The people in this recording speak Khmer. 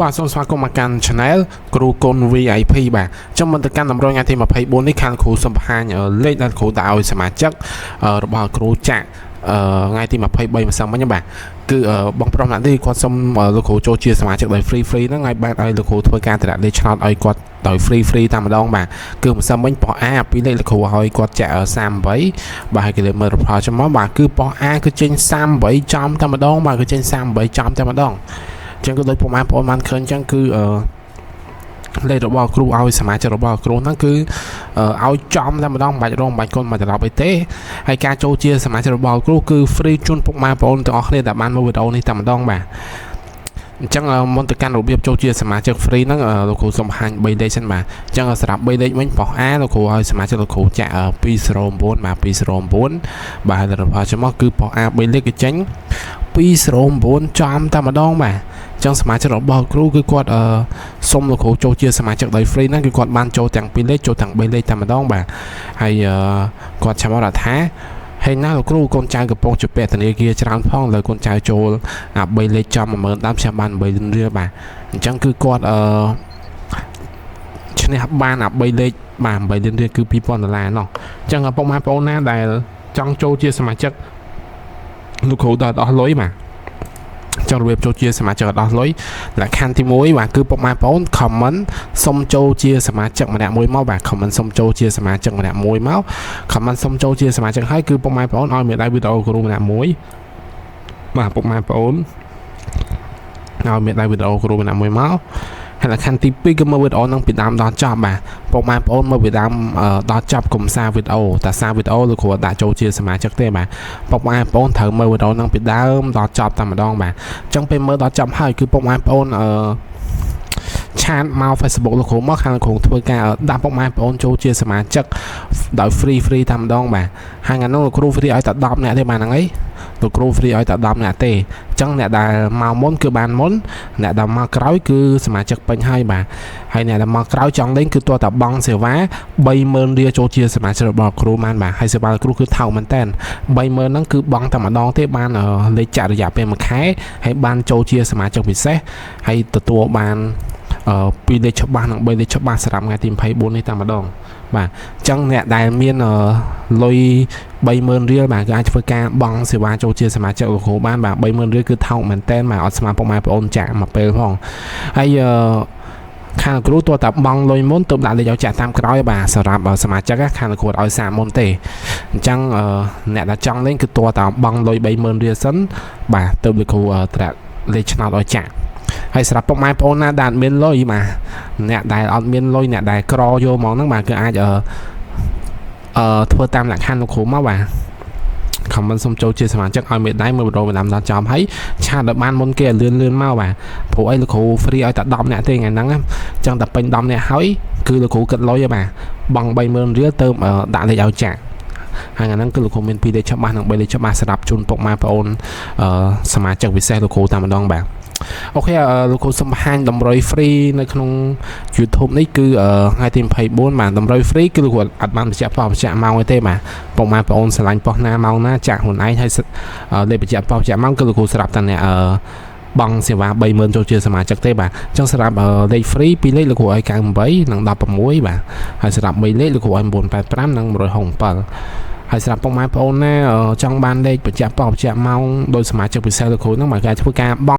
បាទសូមស្វាគមន៍មកកាន់ Channel គ្រូកុន VIP បាទចាំមិនទៅកាន់តម្រុយថ្ងៃទី24នេះខាងគ្រូសូមបង្ហាញលេខដែលគ្រូដាក់ឲ្យសមាជិករបស់គ្រូចាក់ថ្ងៃទី23ម្សិលមិញបាទគឺបងប្រុសណានេះគាត់សុំលោកគ្រូចូលជាសមាជិកដោយ free ហ្នឹងហើយបានឲ្យលោកគ្រូធ្វើការតម្លាក់លេខឆ្នោតឲ្យគាត់ដោយ free តែម្ដងបាទគឺម្សិលមិញប៉ុស A ពីលេខលោកគ្រូឲ្យគាត់ចាក់38បាទហើយគេលើមើល report ចាំមកបាទគឺប៉ុស A គឺចេញ38ចំតែម្ដងបាទគឺចេញ38ចំតែម្ដងចឹងក៏ដូចពុកម៉ែបងប្អូនបានឃើញចឹងគឺលេខរបស់គ្រូឲ្យសមាជិករបស់គ្រូហ្នឹងគឺឲ្យចំតែម្ដងមិនបាច់រងមិនបាច់កូនមកត្រឡប់អីទេហើយការចូលជាសមាជិករបស់គ្រូគឺ free ជូនពុកម៉ែបងប្អូនទាំងអស់គ្នាដែលបានមើលវីដេអូនេះតែម្ដងបាទអញ្ចឹងមុនទៅកាន់របៀបចូលជាសមាជិក free ហ្នឹងលោកគ្រូសូមបង្ហាញ3លេខសិនបាទអញ្ចឹងសម្រាប់3លេខវិញប៉ុស A លោកគ្រូឲ្យសមាជិកលោកគ្រូចាក់209បាទ209បាទរបស់ចំមកគឺប៉ុស A 3លេខគឺចេញ209ចំតែម្ដងបាទចឹងសមាជិករបស់គ្រូគឺគាត់សុំលោកគ្រូចូលជាសមាជិកដោយ free ហ្នឹងគឺគាត់បានចូលទាំង2លេខចូលទាំង3លេខតែម្ដងបាទហើយគាត់ចាំមកថាហើយណាលោកគ្រូកូនចៅកំពុងជាពាក់ធនាគារច្រើនផងលើកូនចៅចូលអា3លេខចំ10000ដើមខ្ញុំបាន8រៀលបាទអញ្ចឹងគឺគាត់ឈ្នះបានអា3លេខបាទ8រៀលគឺ$2000ណោះអញ្ចឹងពុកម៉ែបងប្អូនណាដែលចង់ចូលជាសមាជិកលោកគ្រូដល់អស់លុយបាទចង់របៀបចូលជាសមាជិកអត់អស់លុយលក្ខខណ្ឌទី1បាទគឺពុកម៉ែបងប្អូន comment សុំចូលជាសមាជិកម្នាក់មួយមកបាទ comment សុំចូលជាសមាជិកម្នាក់មួយមក comment សុំចូលជាសមាជិកហើយគឺពុកម៉ែបងប្អូនឲ្យមេដៃវីដេអូគ្រូម្នាក់មួយបាទពុកម៉ែបងប្អូនឲ្យមេដៃវីដេអូគ្រូម្នាក់មួយមកហើយលក្ខខណ្ឌទី2គឺមើលវីដេអូនឹងពីដើមដល់ចប់បាទពុកម៉ែបងប្អូនមើលពីដើមដល់ចប់កុំសារវីដេអូតែសារវីដេអូលោកគ្រូដាក់ចូលជាសមាជិកទេបាទពុកម៉ែបងប្អូនត្រូវមើលវីដេអូនឹងពីដើមដល់ចប់តែម្ដងបាទអញ្ចឹងពេលមើលដល់ចប់ហើយគឺពុកម៉ែបងប្អូនឆាតមក Facebook លោកគ្រូមកខាងលោកគ្រូធ្វើការដាក់ពុកម៉ែបងប្អូនចូលជាសមាជិកដោយ free តែម្ដងបាទហើយថ្ងៃនោះលោកគ្រូ free ឲ្យតែ10នាក់ទេបាទហ្នឹងអីលោកគ្រូ free ឲ្យតែ10នាក់ទេអញ្ចឹងអ្នកដែលមកមុនគឺបានមុនអ្នកដែលមកក្រោយគឺសមាជិកពេញហើយបាទហើយអ្នកដែលមកក្រោយចង់លេងគឺទោះតែបង់សេវា30000រៀលចូលជាសមាជិករបស់គ្រូបានបាទហើយសេវាគ្រូគឺថោកមែនតើ30000ហ្នឹងគឺបង់តែម្ដងទេបានលេខចាក់រយៈពេល1ខែហើយបានចូលជាសមាជិកពិសេសហើយទទួលបាន2លេខច្បាស់និង3លេខច្បាស់សម្រាប់ថ្ងៃទី24នេះតែម្ដងបាទអញ្ចឹងអ្នកដែលមានលុយ30000រៀលបាទគឺអាចធ្វើការបង់សេវាចូលជាសមាជិកលោកគ្រូបានបាទ30000រៀលគឺថោកមែនតើបាទអត់ស្មើពុកម៉ែបងប្អូនចាក់មួយពេលផងហើយខាងគ្រូទោះតែបង់លុយមុនទៅដាក់លេខឲ្យចាក់តាមក្រោយបាទសម្រាប់សមាជិកខាងគ្រូឲ្យសាកមុនទេអញ្ចឹងអ្នកដែលចង់លេងគឺទោះតែបង់លុយ30000រៀលសិនបាទទៅលោកគ្រូត្រាក់លេខឆ្នោតឲ្យចាក់ហើយសម្រាប់ពុកម៉ែបងប្អូនណាដែលអត់មានលុយបាទអ្នកដែលអត់មានលុយអ្នកដែលក្រយកមកហ្នឹងបាទគឺអាចធ្វើតាមលក្ខខណ្ឌលោកគ្រូមកបាទ comment សុំចូលជាសមាជិកឲ្យមេដៃមើលវីដេអូតាមដល់ចំហើយឆាតដល់បានមុនគេលឿនមកបាទព្រោះអីលោកគ្រូ free ឲ្យតែ10នាក់ទេថ្ងៃហ្នឹងអញ្ចឹងតែពេញ10នាក់ហើយគឺលោកគ្រូគិតលុយហ៎បាទបង់30000រៀលទៅដាក់លេខឲ្យចាក់ហើយថ្ងៃហ្នឹងគឺលោកគ្រូមាន2លេខច្បាស់និង3លេខច្បាស់សម្រាប់ជូនពុកម៉ែបងប្អូនសមាជិកពិសេសលោកគ្រូតែម្ដងបាទអូខេលោកគ្រូសូមបង្ហាញតម្រុយ free នៅក្នុង YouTube នេះគឺថ្ងៃទី24បាទតម្រុយ free គឺលោកគ្រូអត់បានបញ្ជាក់ប៉ោះបញ្ជាក់ម៉ោងទេបាទពុកម៉ែបងប្អូនឆ្លាញ់ប៉ោះណាម៉ោងណាចាក់ខ្លួនឯងហើយលេខបញ្ជាក់ប៉ោះបញ្ជាក់ម៉ោងគឺលោកគ្រូស្រាប់តែអ្នកបង់សេវា30000ចូលជាសមាជិកទេបាទអញ្ចឹងសម្រាប់លេខ free 2លេខលោកគ្រូឲ្យ98និង16បាទហើយសម្រាប់3លេខលោកគ្រូឲ្យ985និង167ហើយសម្រាប់ពុកម៉ែបងប្អូនណាចង់បានលេខបញ្ជាក់ប៉ោះបញ្ជាក់ម៉ោងដោយសមាជិកពិសេសលោកគ្រូហ្នឹងបាទគេធ្វើការបង់